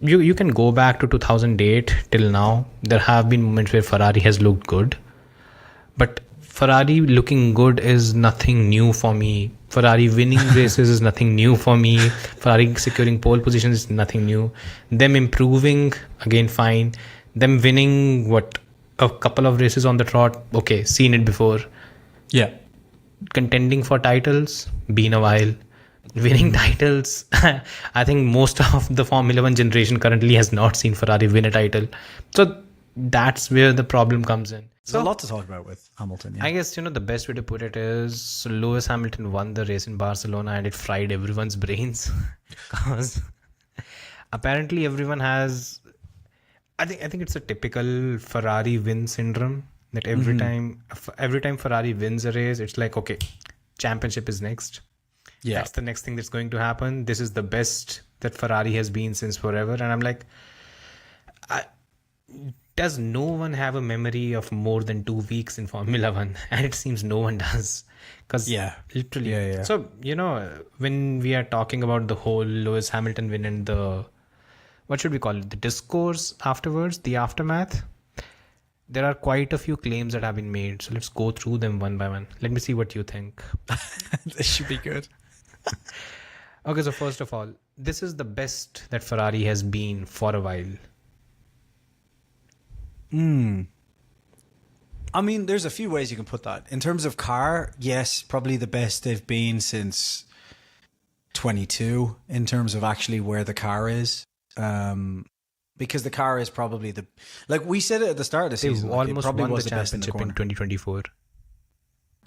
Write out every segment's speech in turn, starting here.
you can go back to 2008 till now. There have been moments where Ferrari has looked good, but Ferrari looking good is nothing new for me. Ferrari winning races is nothing new for me. Ferrari securing pole positions is nothing new. Them improving, again, fine. Them winning, a couple of races on the trot, okay, seen it before. Yeah. Contending for titles, been a while. Winning titles, I think most of the Formula 1 generation currently has not seen Ferrari win a title. So that's where the problem comes in. There's a lot to talk about with Hamilton. Yeah. I guess, the best way to put it is Lewis Hamilton won the race in Barcelona and it fried everyone's brains. Because apparently everyone has... I think it's a typical Ferrari win syndrome. That every time Ferrari wins a race, it's like, okay, championship is next. Yeah. That's the next thing that's going to happen. This is the best that Ferrari has been since forever. And I'm like, does no one have a memory of more than 2 weeks in Formula 1? And it seems no one does. Because literally. Yeah. So, when we are talking about the whole Lewis Hamilton win and the, what should we call it? The discourse afterwards, the aftermath. There are quite a few claims that have been made. So let's go through them one by one. Let me see what you think. This should be good. Okay, so first of all, this is the best that Ferrari has been for a while. I mean, there's a few ways you can put that. In terms of car, yes, probably the best they've been since 22 in terms of actually where the car is. Because the car is probably like we said it at the start of the season. They almost probably won was the championship in 2024.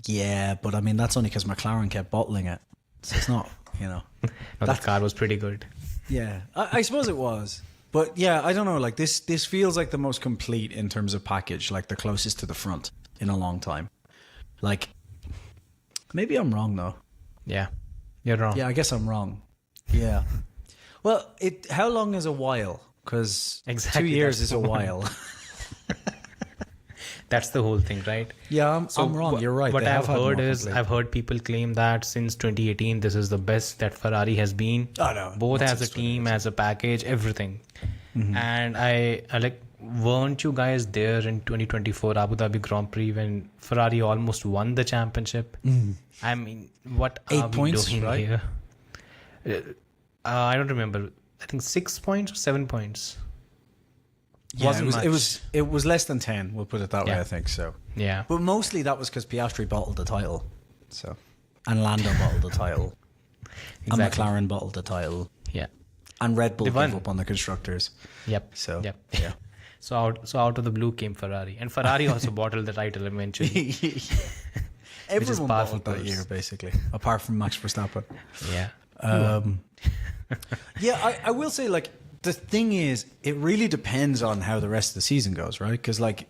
Yeah, but I mean, that's only because McLaren kept bottling it. So it's not, No, the car was pretty good. Yeah, I suppose it was. But yeah, I don't know. Like this feels like the most complete in terms of package, like the closest to the front in a long time. Like, maybe I'm wrong though. Yeah, you're wrong. Yeah, I guess I'm wrong. Yeah. Well, how long is a while? Because exactly, 2 years is a while. That's the whole thing, right? Yeah, I'm wrong. You're right. What I've heard is I've heard people claim that since 2018, this is the best that Ferrari has been. Oh, no. Both as a team, as a package, everything. Mm-hmm. And I like, weren't you guys there in 2024 Abu Dhabi Grand Prix when Ferrari almost won the championship? Mm. I mean, what 8 are points, we doing right? here? I don't remember. I think 6 points or 7 points. Yeah, it was less than 10. We'll put it that way. I think so. Yeah, but mostly that was because Piastri bottled the title, and Lando bottled the title, and McLaren bottled the title. Yeah, and Red Bull gave up on the constructors. Yep. So yep. Yeah. So out of the blue came Ferrari, and Ferrari also bottled the title eventually. Everyone bottled that year, basically, apart from Max Verstappen. Yeah. Yeah, I will say, like, the thing is, it really depends on how the rest of the season goes, right? Because, like,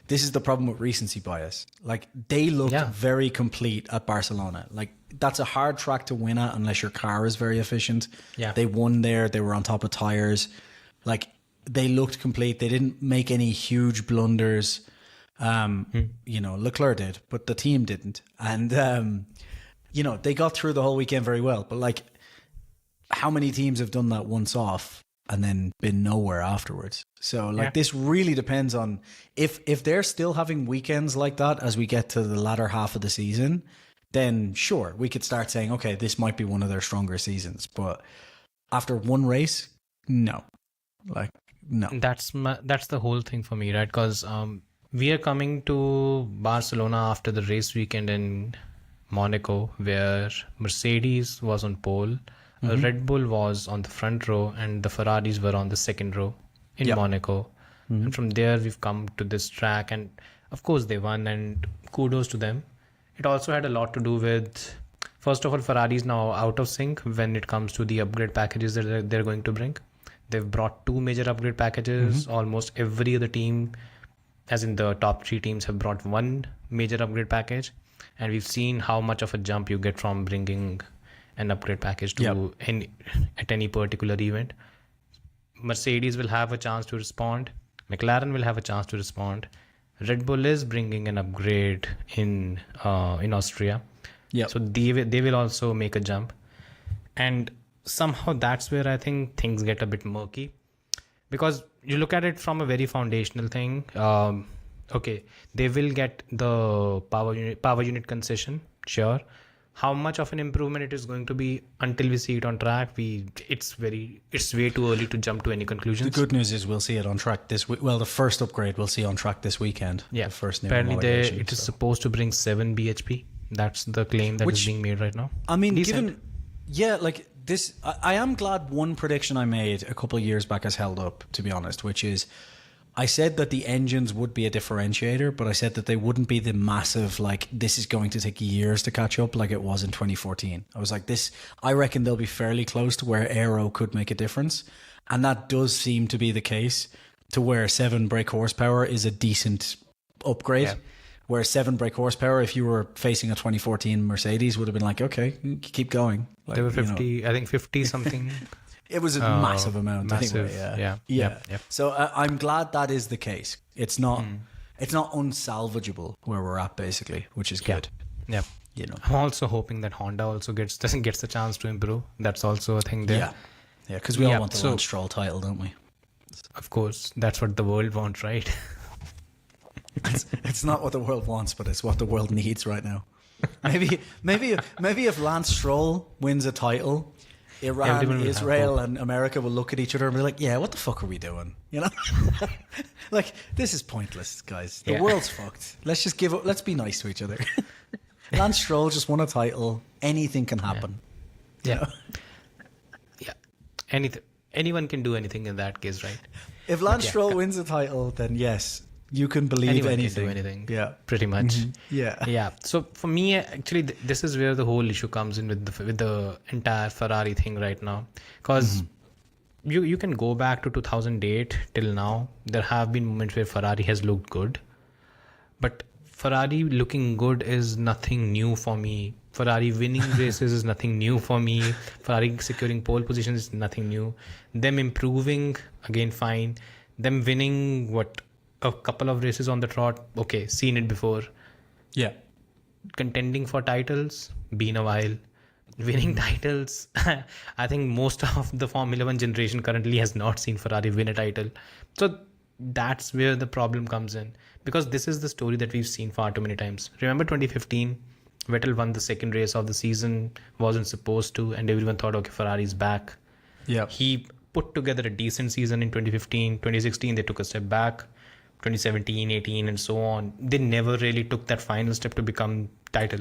this is the problem with recency bias. Like, they looked very complete at Barcelona. Like, that's a hard track to win at unless your car is very efficient. Yeah. They won there. They were on top of tires. Like, they looked complete. They didn't make any huge blunders. Leclerc did, but the team didn't. And, they got through the whole weekend very well. But, like, how many teams have done that once off and then been nowhere afterwards? So this really depends on if they're still having weekends like that as we get to the latter half of the season, then sure, we could start saying, okay, this might be one of their stronger seasons. But after one race, no. Like, no. That's the whole thing for me, right? Because we are coming to Barcelona after the race weekend in Monaco, where Mercedes was on pole. Red Bull was on the front row and the Ferraris were on the second row in Monaco. And from there we've come to this track, and of course they won, and kudos to them. It also had a lot to do with, first of all, Ferrari is now out of sync when it comes to the upgrade packages that they're going to bring. They've brought 2 major upgrade packages. Almost every other team, as in the top 3 teams, have brought 1 major upgrade package, and we've seen how much of a jump you get from bringing an upgrade package to at any particular event. Mercedes will have a chance to respond. McLaren will have a chance to respond. Red Bull is bringing an upgrade in Austria. Yeah. So they will also make a jump. And somehow that's where I think things get a bit murky. because you look at it from a very foundational thing. Okay, they will get the power unit concession, sure. How much of an improvement it is going to be until we see it on track, it's way too early to jump to any conclusions. The good news is we'll see it on track this week. Well, the first upgrade we'll see on track this weekend. Yeah, the first new apparently homologation, it is supposed to bring 7 bhp. That's the claim that is being made right now. I mean, Decent. like this, I am glad one prediction I made a couple of years back has held up, to be honest, which is I said that the engines would be a differentiator, but I said that they wouldn't be the massive, like, this is going to take years to catch up like it was in 2014. I was like, I reckon they'll be fairly close to where aero could make a difference. And that does seem to be the case, to where 7 brake horsepower is a decent upgrade. Yeah. Where 7 brake horsepower, if you were facing a 2014 Mercedes, would have been like, okay, keep going. Like, they were 50, I think 50 something. It was a massive amount. Massive, anyway, yeah. So I'm glad that is the case. It's not unsalvageable where we're at, basically, which is good. Yeah. You know, I'm also hoping that Honda also gets the chance to improve. That's also a thing there. Yeah, because we all want the Lance Stroll title, don't we? Of course, that's what the world wants, right? It's not what the world wants, but it's what the world needs right now. Maybe if Lance Stroll wins a title, Iran, Israel, and America will look at each other and be like, "Yeah, what the fuck are we doing?" You know, like, this is pointless, guys. The world's fucked. Let's just give up. Let's be nice to each other. Lance Stroll just won a title. Anything can happen. Yeah. Anyone can do anything in that case, right? If Lance Stroll wins a title, then yes, you can believe anyone anything. Can do anything. Yeah, pretty much. Mm-hmm. Yeah. So for me, actually, this is where the whole issue comes in with the entire Ferrari thing right now, because you can go back to 2008 till now. There have been moments where Ferrari has looked good, but Ferrari looking good is nothing new for me. Ferrari winning races is nothing new for me. Ferrari securing pole positions is nothing new. Them improving, again, fine. Them winning a couple of races on the trot, okay, seen it before. Yeah. Contending for titles, been a while. Winning titles, I think most of the Formula 1 generation currently has not seen Ferrari win a title. So that's where the problem comes in, because this is the story that we've seen far too many times. Remember 2015, Vettel won the second race of the season, wasn't supposed to, and everyone thought, okay, Ferrari's back. Yeah. He put together a decent season in 2015. 2016, they took a step back. 2017, 18, and so on. They never really took that final step to become title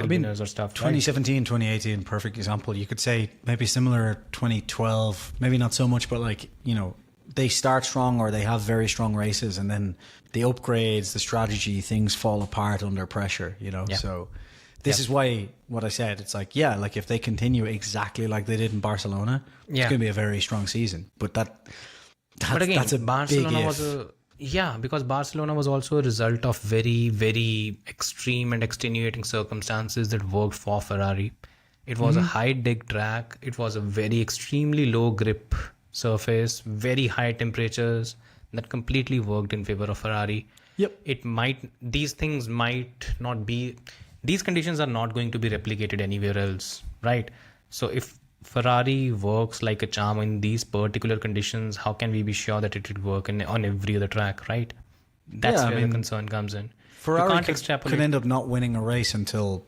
winners or stuff. 2017, 2018, perfect example. You could say maybe similar 2012, maybe not so much, but like, you know, they start strong or they have very strong races, and then the upgrades, the strategy, things fall apart under pressure, you know? Yeah. So this is why what I said, it's like, like if they continue exactly like they did in Barcelona, it's going to be a very strong season. But that's a Barcelona big was because Barcelona was also a result of very, very extreme and extenuating circumstances that worked for Ferrari. It was a high dig track. It was a very extremely low grip surface, very high temperatures that completely worked in favor of Ferrari. Yep. These conditions are not going to be replicated anywhere else, right? So if Ferrari works like a charm in these particular conditions, how can we be sure that it will work on every other track, right? That's where the concern comes in. Ferrari could end up not winning a race until,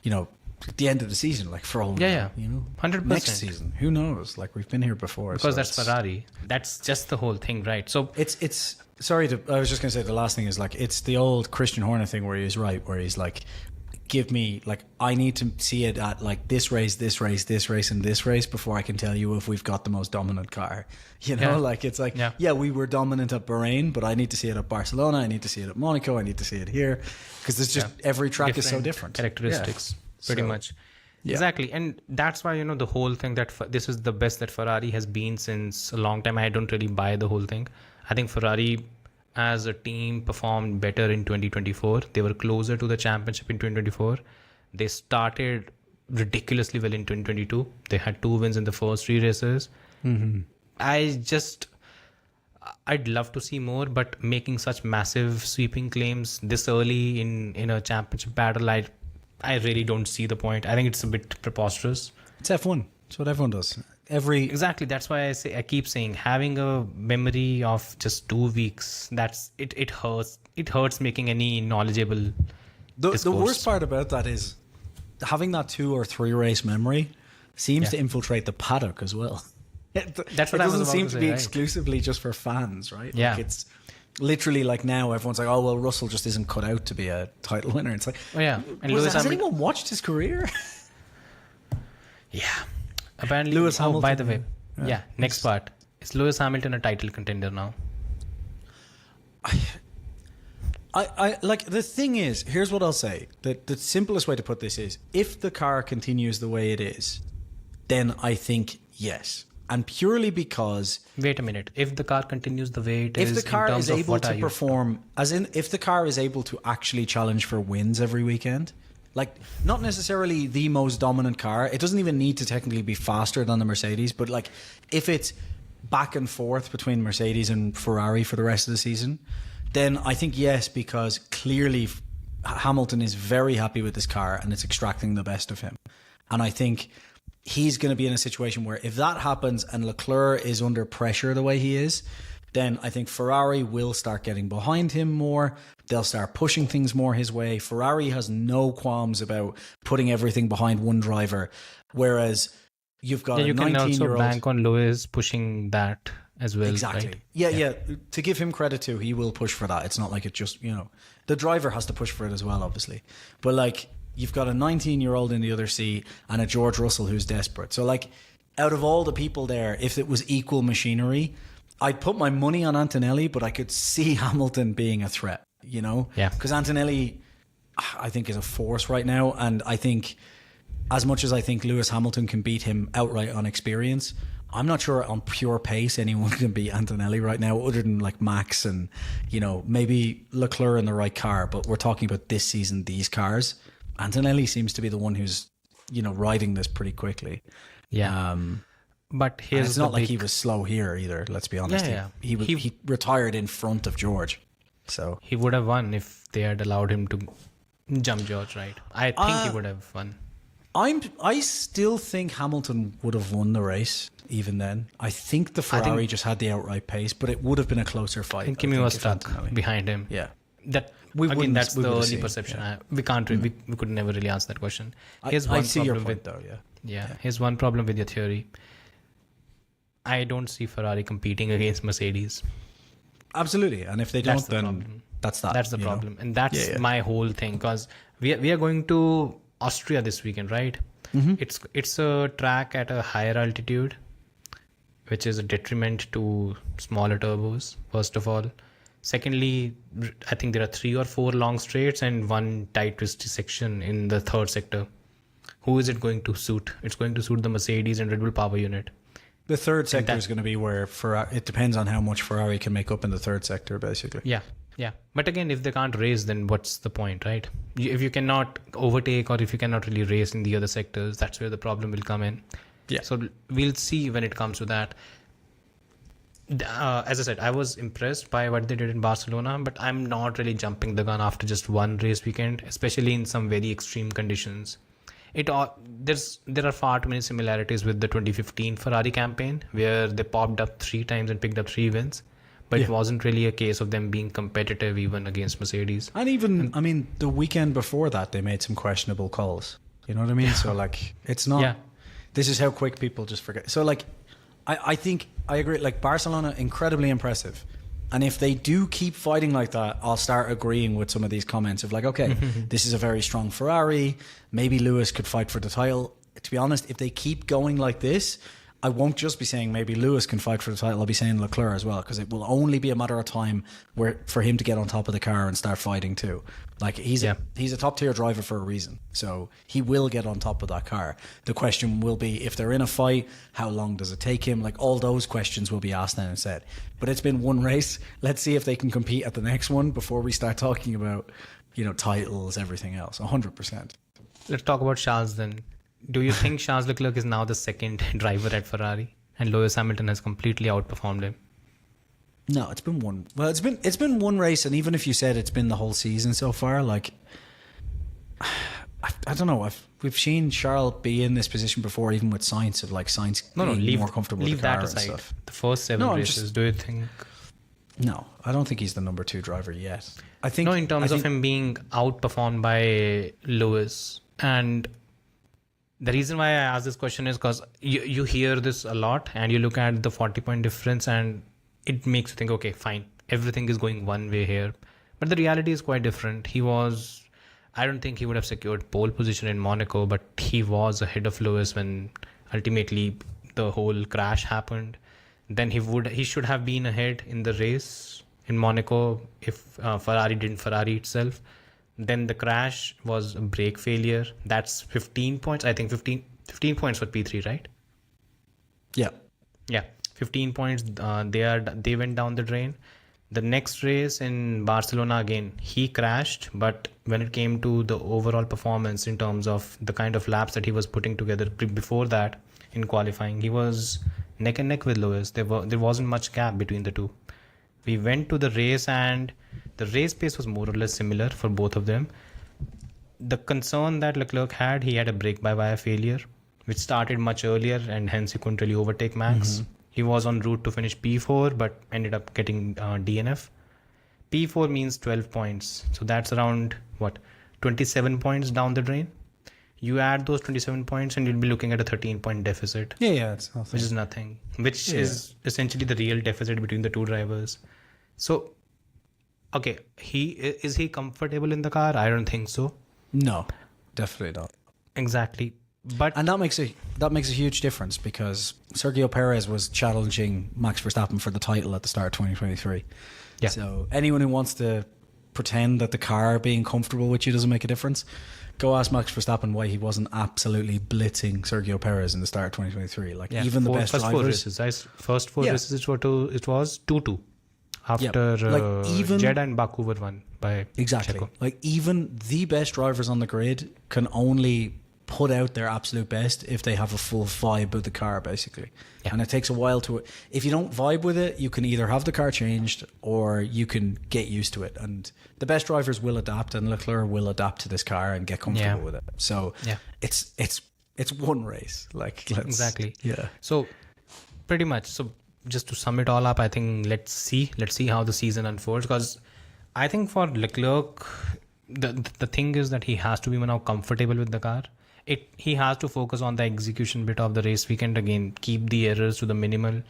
you know, at the end of the season, like for all you know, 100%. Next season, who knows? Like, we've been here before. Because that's Ferrari. That's just the whole thing, right? So it's sorry I was just going to say the last thing is, like, it's the old Christian Horner thing where he's right, where he's like, give me, like, I need to see it at like this race, and this race before I can tell you if we've got the most dominant car. You know, like, it's like, we were dominant at Bahrain, but I need to see it at Barcelona, I need to see it at Monaco, I need to see it here, because there's just every track is so different. Characteristics, pretty much. Exactly. And that's why, you know, the whole thing that this is the best that Ferrari has been since a long time. I don't really buy the whole thing. I think Ferrari as a team performed better in 2024. They were closer to the championship in 2024. They started ridiculously well in 2022. They had 2 wins in the first 3 races. I'd love to see more, but making such massive sweeping claims this early in a championship battle, I really don't see the point. I think it's a bit preposterous. It's F1. It's what everyone does. Exactly. That's why I keep saying having a memory of just 2 weeks. It hurts. It hurts making any knowledgeable The discourse. worst part about that is having that 2 or 3 race memory seems to infiltrate the paddock as well. That's what it I was doesn't about seem to to say, be right? exclusively just for fans, right? Yeah. Like it's literally like now everyone's like, oh well, Russell just isn't cut out to be a title winner. It's like, Oh yeah, and has Hamilton. anyone watched his career? Yeah, apparently. Lewis Oh, by the Hamilton, way, yeah. Next part is Lewis Hamilton a title contender now? I like the thing is, here's what I'll say. The simplest way to put this is if the car continues the way it is, then I think yes. And purely because Wait a minute. If the car continues the way it if is, the car in terms is of able what to are you- perform, as in if the car is able to actually challenge for wins every weekend, like not necessarily the most dominant car, it doesn't even need to technically be faster than the Mercedes, but like if it's back and forth between Mercedes and Ferrari for the rest of the season, then I think yes, because clearly Hamilton is very happy with this car and it's extracting the best of him. And I think he's going to be in a situation where if that happens and Leclerc is under pressure the way he is, then I think Ferrari will start getting behind him more. They'll start pushing things more his way. Ferrari has no qualms about putting everything behind one driver, whereas you've got you a can also 19-year-old... bank on Lewis pushing that as well. Exactly. Right? Yeah. To give him credit too, he will push for that. It's not like it just, the driver has to push for it as well, obviously. But like, you've got a 19-year-old in the other seat and a George Russell who's desperate. So like, out of all the people there, if it was equal machinery, I'd put my money on Antonelli, but I could see Hamilton being a threat, Yeah. Because Antonelli, I think, is a force right now. And I think, as much as I think Lewis Hamilton can beat him outright on experience, I'm not sure on pure pace anyone can beat Antonelli right now, other than like Max and, maybe Leclerc in the right car. But we're talking about this season, these cars. Antonelli seems to be the one who's, riding this pretty quickly. Yeah. But And here's it's not the like big- he was slow here either, let's be honest. Yeah. He retired in front of George. So He would have won if they had allowed him to jump George, right? I think he would have won. I still think Hamilton would have won the race even then. I think the Ferrari just had the outright pace, but it would have been a closer fight. I think Kimi was if stuck Antonelli- behind him. Yeah. That We again, wouldn't- that's we the would have only seen, perception. yeah. We can't. We could never really answer that question. Here's I one see your problem point with though, yeah. Here's one problem with your theory. I don't see Ferrari competing against Mercedes. Absolutely. And if they That's don't, the then problem. that's that. That's the you know? problem, and that's Yeah. my whole thing. Because we are going to Austria this weekend, right? Mm-hmm. It's a track at a higher altitude, which is a detriment to smaller turbos. First of all, secondly, I think there are 3 or 4 long straights and one tight twisty section in the third sector. Who is it going to suit? It's going to suit the Mercedes and Red Bull power unit. The third sector is going to be where Ferrari, it depends on how much Ferrari can make up in the third sector, basically. Yeah. But again, if they can't race, then what's the point, right? If you cannot overtake or if you cannot really race in the other sectors, that's where the problem will come in. Yeah. So we'll see when it comes to that. As I said, I was impressed by what they did in Barcelona, but I'm not really jumping the gun after just one race weekend, especially in some very extreme conditions. There are far too many similarities with the 2015 Ferrari campaign, where they popped up 3 times and picked up 3 wins. But it wasn't really a case of them being competitive even against Mercedes. And even, I mean, the weekend before that, they made some questionable calls. You know what I mean? So, like, it's not... Yeah. This is how quick people just forget. So, like, I think, I agree, like, Barcelona, incredibly impressive. And if they do keep fighting like that, I'll start agreeing with some of these comments of like, okay, this is a very strong Ferrari. Maybe Lewis could fight for the title. To be honest, if they keep going like this, I won't just be saying maybe Lewis can fight for the title. I'll be saying Leclerc as well, because it will only be a matter of time for him to get on top of the car and start fighting too. Like he's a top tier driver for a reason, so he will get on top of that car. The question will be, if they're in a fight, how long does it take him? Like all those questions will be asked then and said. But it's been one race. Let's see if they can compete at the next one before we start talking about, titles, everything else. 100%. Let's talk about Charles then. Do you think Charles Leclerc is now the second driver at Ferrari and Lewis Hamilton has completely outperformed him? No, it's been one. Well, it's been one race, and even if you said it's been the whole season so far, like I don't know. We've seen Charles be in this position before, even with Sainz, of like Sainz being more comfortable with the car and stuff. The first 7 races, do you think? No, I don't think he's the number 2 driver yet. I think in terms of him being outperformed by Lewis. And the reason why I ask this question is because you hear this a lot and you look at the 40-point difference and it makes you think, okay, fine, everything is going one way here. But the reality is quite different. I don't think he would have secured pole position in Monaco, but he was ahead of Lewis when ultimately the whole crash happened. Then he should have been ahead in the race in Monaco if Ferrari didn't Ferrari itself. Then the crash was a brake failure. That's 15 points. I think 15 points for P3, right? Yeah. Yeah, 15 points. They went down the drain. The next race in Barcelona, again, he crashed. But when it came to the overall performance in terms of the kind of laps that he was putting together before that in qualifying, he was neck and neck with Lewis. There wasn't much gap between the two. We went to the race and the race pace was more or less similar for both of them. The concern that Leclerc had, he had a brake-by-wire failure, which started much earlier and hence he couldn't really overtake Max. Mm-hmm. He was en route to finish P4 but ended up getting DNF. P4 means 12 points. So that's around, 27 points down the drain? You add those 27 points and you'll be looking at a 13-point deficit. Yeah, it's nothing. Which is nothing. Which is essentially the real deficit between the two drivers. So, okay, is he comfortable in the car? I don't think so. No, definitely not. Exactly. And that makes a huge difference because Sergio Perez was challenging Max Verstappen for the title at the start of 2023. Yeah. So anyone who wants to pretend that the car being comfortable with you doesn't make a difference, go ask Max Verstappen why he wasn't absolutely blitzing Sergio Perez in the start of 2023. Even the best drivers. First four races, it was 2-2. After Jeddah and Baku were won by Checo. Like even the best drivers on the grid can only put out their absolute best if they have a full vibe with the car, basically. Yeah. And it takes a while if you don't vibe with it, you can either have the car changed or you can get used to it. And the best drivers will adapt, and Leclerc will adapt to this car and get comfortable with it. So it's one race. Exactly. Yeah. So pretty much. So just to sum it all up, I think let's see how the season unfolds, because I think for Leclerc, the thing is that he has to be now comfortable with the car. He has to focus on the execution bit of the race weekend again, keep the errors to the minimal,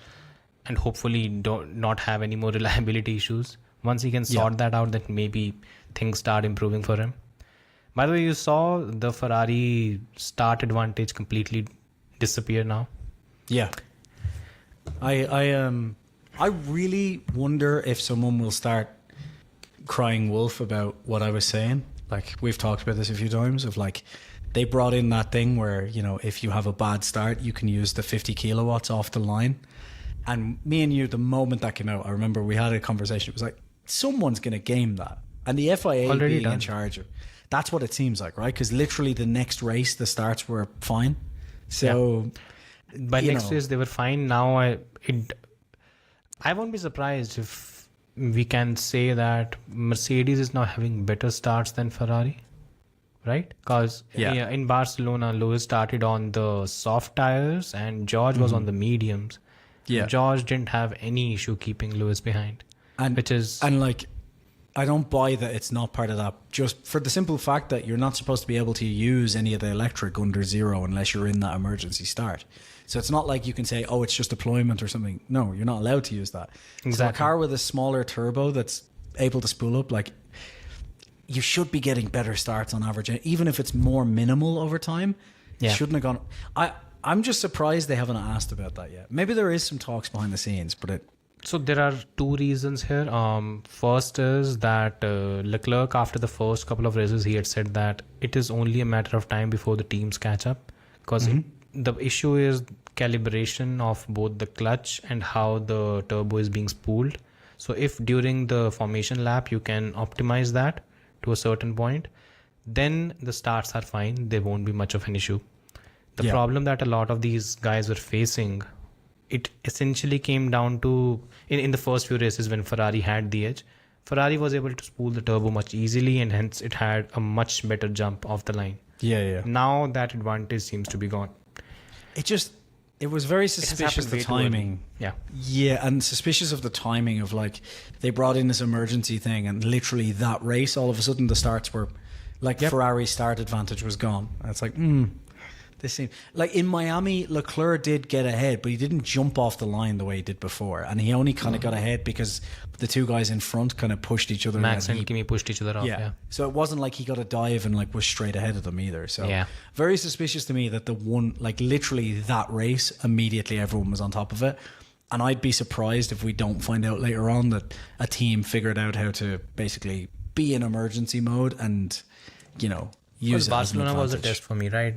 and hopefully not have any more reliability issues. Once he can sort that out, then maybe things start improving for him. By the way, you saw the Ferrari start advantage completely disappear now. Yeah. I really wonder if someone will start crying wolf about what I was saying. Like, we've talked about this a few times of like, they brought in that thing where, if you have a bad start, you can use the 50 kilowatts off the line. And me and you, the moment that came out, I remember we had a conversation. It was like, someone's going to game that. And the FIA already being in charge of, that's what it seems like, right? Because literally the next race, the starts were fine. So by next race, they were fine. Now I won't be surprised if we can say that Mercedes is now having better starts than Ferrari. Right? Because in Barcelona, Lewis started on the soft tires and George was on the mediums. Yeah. George didn't have any issue keeping Lewis behind. I don't buy that it's not part of that, just for the simple fact that you're not supposed to be able to use any of the electric under zero unless you're in that emergency start. So it's not like you can say, oh, it's just deployment or something. No, you're not allowed to use that. Exactly. So a car with a smaller turbo that's able to spool up, you should be getting better starts on average, even if it's more minimal over time. You shouldn't have gone. I'm just surprised they haven't asked about that yet. Maybe there is some talks behind the scenes, but so there are two reasons here. First is that Leclerc, after the first couple of races, he had said that it is only a matter of time before the teams catch up, because the issue is calibration of both the clutch and how the turbo is being spooled. So if during the formation lap you can optimize that to a certain point, then the starts are fine. There won't be much of an issue. The problem that a lot of these guys were facing, it essentially came down to in the first few races when Ferrari had the edge. Ferrari was able to spool the turbo much easily, and hence it had a much better jump off the line. Yeah. Now that advantage seems to be gone. It was very suspicious, the way too early. timing. Yeah, and suspicious of the timing of like, they brought in this emergency thing and literally that race, all of a sudden the starts were like Ferrari's start advantage was gone. And it's like, this seemed like in Miami, Leclerc did get ahead, but he didn't jump off the line the way he did before. And he only kind of got ahead because the two guys in front kind of pushed each other. Max and Kimi pushed each other off. Yeah. So it wasn't like he got a dive and like was straight ahead of them either. So very suspicious to me that the one, like literally that race, immediately everyone was on top of it. And I'd be surprised if we don't find out later on that a team figured out how to basically be in emergency mode and, you know, use Barcelona was a test for me, right?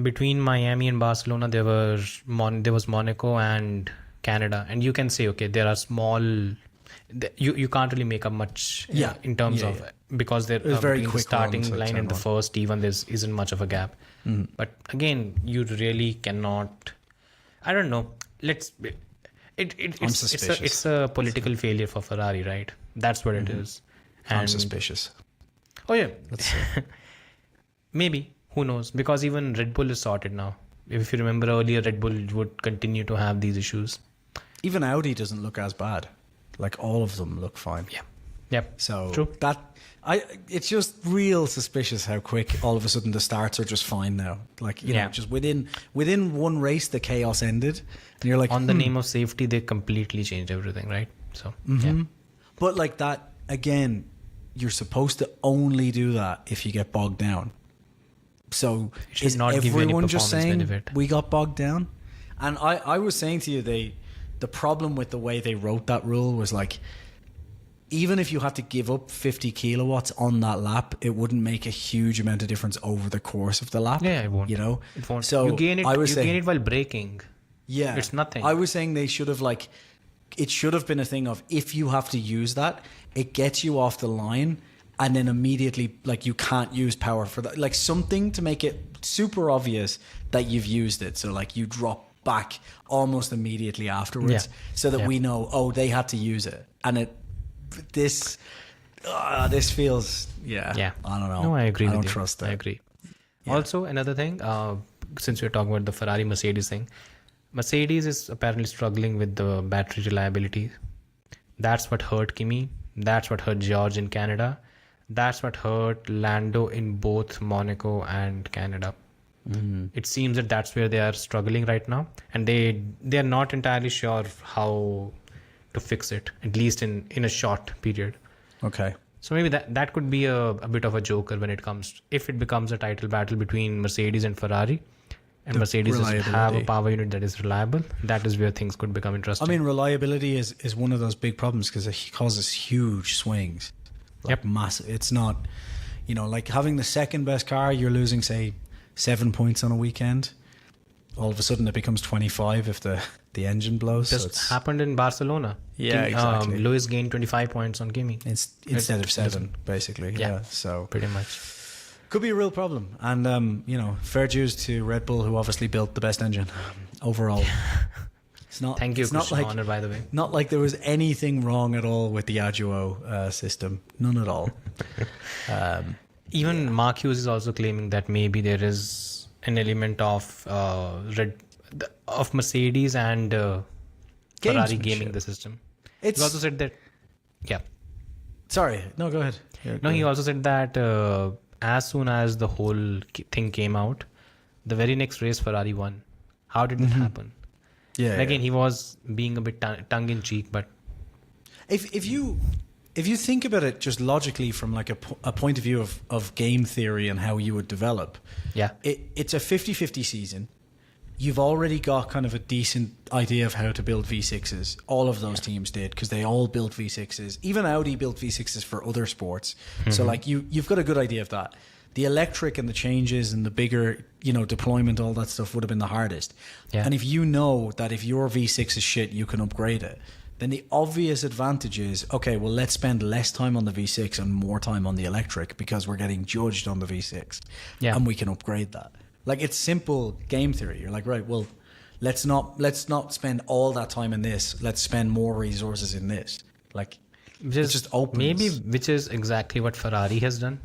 Between Miami and Barcelona, there was Monaco and Canada, and you can say, okay, there are small. You can't really make up much in terms of because they're very between quick the starting runs, line and the first even there isn't much of a gap. But again, you really cannot. I don't know. It's a political failure for Ferrari, right? That's what it is. And I'm suspicious. Oh yeah. Let's see. Maybe. Who knows? Because even Red Bull is sorted now. If you remember earlier, Red Bull would continue to have these issues. Even Audi doesn't look as bad. Like all of them look fine. Yeah. Yep. So true. It's just real suspicious how quick all of a sudden the starts are just fine now. Like, you know, just within one race, the chaos ended. And you're like, on the name of safety, they completely changed everything, right? So, But like that, again, you're supposed to only do that if you get bogged down. So is not give you any everyone just saying benefit. We got bogged down? And I was saying to you, the problem with the way they wrote that rule was like, even if you had to give up 50 kilowatts on that lap, it wouldn't make a huge amount of difference over the course of the lap. Yeah, it won't. You know? It won't. So you gain it, I was saying, gain it while braking. Yeah. It's nothing. I was saying they should have it should have been a thing of if you have to use that, it gets you off the line and then immediately like you can't use power for that. Like something to make it super obvious that you've used it. So like you drop back almost immediately afterwards so that we know, oh, they had to use it. And this feels, I don't know. No, I agree with you. I don't trust that. I agree. Yeah. Also, another thing, since we're talking about the Ferrari Mercedes thing, Mercedes is apparently struggling with the battery reliability. That's what hurt Kimi. That's what hurt George in Canada. That's what hurt Lando in both Monaco and Canada. It seems that that's where they are struggling right now, and they're not entirely sure how to fix it, at least in a short period. Okay. So maybe that could be a bit of a joker when if it becomes a title battle between Mercedes and Ferrari, and Mercedes doesn't have a power unit that is reliable. That is where things could become interesting. I mean, reliability is one of those big problems because it causes huge swings. Like massive. It's not, you know, like having the second best car, you're losing, say, 7 points on a weekend. All of a sudden it becomes 25 if the engine blows. Just happened in Barcelona. Yeah, exactly. Lewis gained 25 points on Kimi. Instead of 7, basically. Yeah, so pretty much. Could be a real problem. And, you know, fair dues to Red Bull, who obviously built the best engine overall. It's not. Thank you, it's not like, Horner, by the way. Not like there was anything wrong at all with the Aguo system. None at all. Even Mark Hughes is also claiming that maybe there is an element of Mercedes and Ferrari gaming the system. He also said that. Yeah. Sorry. No, go ahead. He also said that as soon as the whole thing came out, the very next race Ferrari won. How did it happen? Yeah. Again, he was being a bit tongue in cheek, but if you think about it just logically from like a point of view of game theory and how you would develop, it's a 50-50 season. You've already got kind of a decent idea of how to build V6s. All of those teams did because they all built V6s. Even Audi built V6s for other sports. So like you've got a good idea of that. The electric and the changes and the bigger, you know, deployment, all that stuff would have been the hardest. Yeah. And if you know that if your V6 is shit, you can upgrade it, then the obvious advantage is, okay, well, let's spend less time on the V6 and more time on the electric because we're getting judged on the V6. Yeah. And we can upgrade that. Like, it's simple game theory. You're like, right, well, let's not spend all that time in this. Let's spend more resources in this. Like, it just opens. Maybe, which is exactly what Ferrari has done.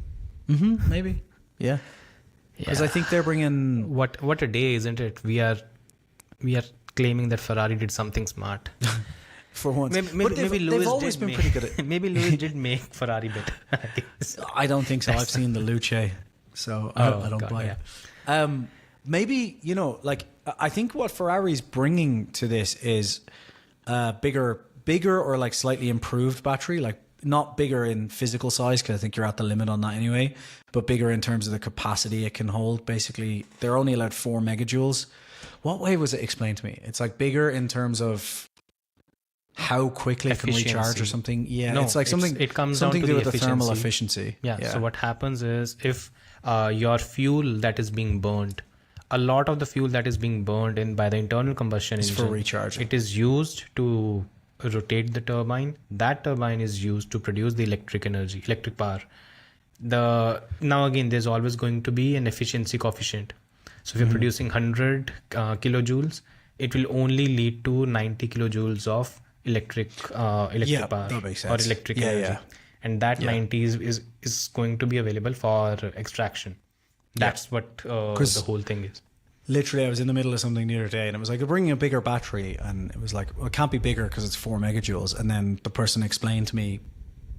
Maybe. Yeah. Because I think they're bringing. What a day, isn't it? We are claiming that Ferrari did something smart. For once, Maybe Lewis they've always did been make- pretty good at. Maybe Lewis did make Ferrari better. I guess. I don't think so. I've seen the Luce, so I don't God, buy yeah. it. Maybe, like, I think what Ferrari's bringing to this is bigger or like slightly improved battery, like not bigger in physical size, because I think you're at the limit on that anyway, but bigger in terms of the capacity it can hold. Basically, they're only allowed 4 megajoules. What way was it explained to me? It's like bigger in terms of how quickly it can recharge or Efficiency. something. Yeah, No, it's like something. it comes something down to to do the with the thermal efficiency. efficiency. So what happens is, if your fuel that is being burned, a lot of the fuel that is being burned in by the internal combustion It's for engine, recharging. it is used to rotate the turbine. That turbine is used to produce the electric power. Now again, there's always going to be an efficiency coefficient. So if you're producing 100 kilojoules, it will only lead to 90 kilojoules of electric power that makes or sense. electric Yeah, energy. yeah. And that 90 is going to be available for extraction. That's what the whole thing is. Literally, I was in the middle of something the other day, and it was like, "We're bringing a bigger battery," and it was like, "Well, it can't be bigger because it's 4 megajoules." And then the person explained to me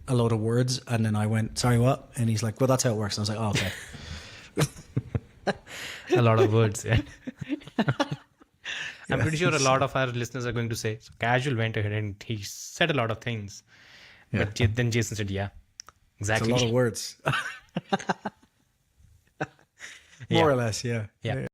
a load of words, and then I went, "Sorry, what?" And he's like, "Well, that's how it works." And I was like, "Oh, okay." A lot of words, yeah. I'm pretty sure a lot of our listeners are going to say, so Casual went ahead and he said a lot of things. But then Jason said, yeah, It's exactly. a lot of words. More or less, yeah. Yeah.